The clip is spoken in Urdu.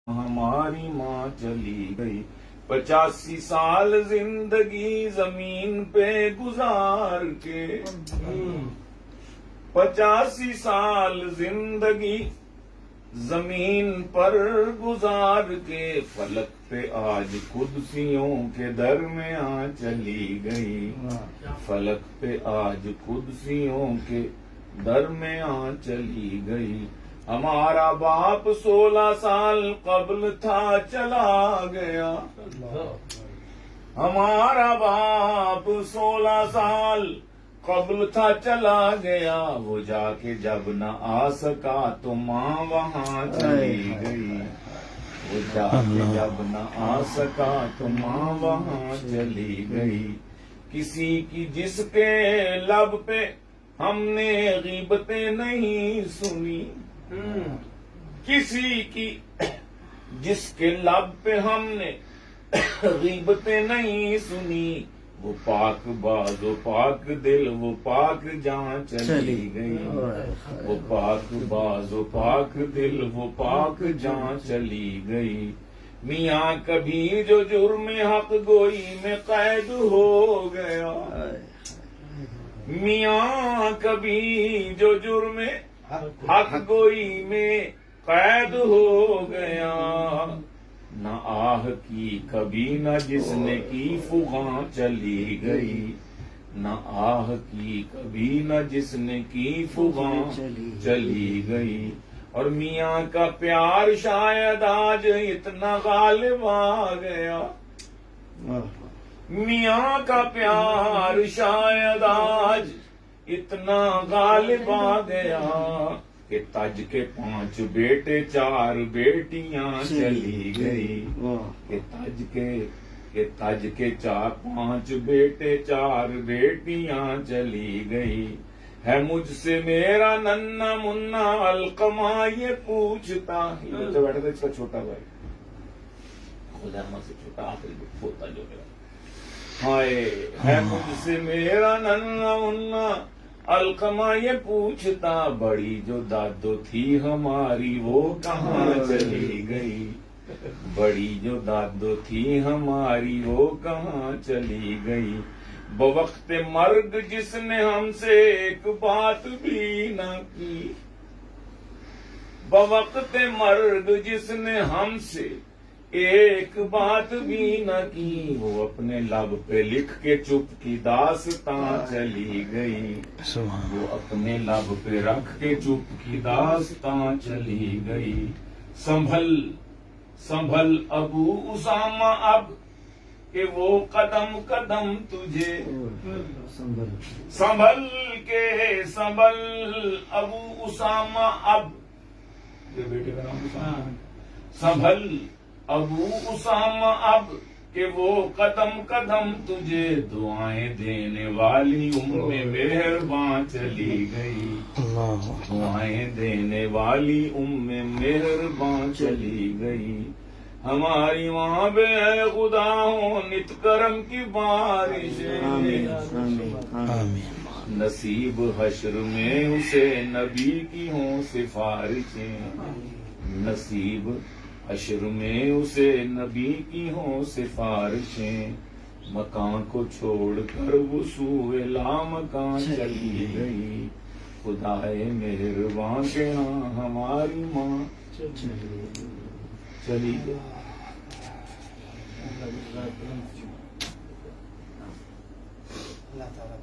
ہماری ماں چلی گئی 85 سال زندگی زمین پہ گزار کے 85 سال زندگی زمین پر گزار کے فلک پہ آج قدسیوں کے درمیان چلی گئی فلک پہ آج قدسیوں کے درمیان چلی گئی ہمارا باپ 16 سال قبل تھا چلا گیا ہمارا باپ 16 سال قبل تھا چلا گیا وہ جا کے جب نہ آ سکا تو ماں وہاں چلی گئی وہ جا کے جب نہ آ سکا تو ماں وہاں چلی گئی کسی کی جس کے لب پہ ہم نے غیبتیں نہیں سنی کسی کی جس کے لب پہ ہم نے غیبتیں نہیں سنی وہ پاک باز و پاک دل وہ پاک جان چلی گئی وہ پاک باز و پاک دل وہ پاک جان چلی گئی میاں کبھی جو جرم حق گوئی میں قید ہو گیا میاں کبھی جو جرم حق گوئی میں قید ہو گیا نہ آہ کی کبھی نہ جس نے کی فغاں چلی گئی نہ آہ کی کبھی نہ جس نے کی فغاں چلی گئی اور میاں کا پیار شاید آج اتنا غالب آ گیا میاں کا پیار شاید آج اتنا غالب آ گیا کہ تج کے 5 بیٹے 4 بیٹیاں چلی گئی کہ تج کے 5 بیٹے 4 بیٹیاں چلی گئی ہے مجھ سے میرا ننا منا علقمہ یہ پوچھتا بیٹھا تھا اس کا چھوٹا بھائی خدا سے چھوٹا آخری پوتا جو میرا ہائے ہے مجھ سے میرا ننا منا علقمہ یہ پوچھتا بڑی جو دادو تھی ہماری وہ کہاں چلی گئی بڑی جو دادو تھی ہماری وہ کہاں چلی گئی بوقت مرگ جس نے ہم سے ایک بات بھی نہ کی بوقت مرگ جس نے ہم سے ایک بات بھی نہ کی وہ اپنے لب پہ لکھ کے چپ کی داستاں چلی گئی وہ اپنے لب پہ رکھ کے چپ کی داستاں چلی گئی سنبھل ابو اسامہ اب کہ وہ قدم قدم تجھے سنبھل ابو اسامہ اب بیٹے کا نام اسامہ سنبھل ابو اسامہ اب کہ وہ قدم قدم تجھے دعائیں دینے والی مہربان چلی گئی دعائیں دینے والی مہربان چلی گئی ہماری ماں بے خدا ہو نت کرم کی بارش نصیب حشر میں اسے نبی کی ہوں سفارشیں نصیب حشر میں اسے نبی کی ہوں سفارشیں مکان کو چھوڑ کر وہ سوئے لامکان چلی گئی خدائے مہربان کے ہاں ہماری ماں چلی گئی اللہ تعالیٰ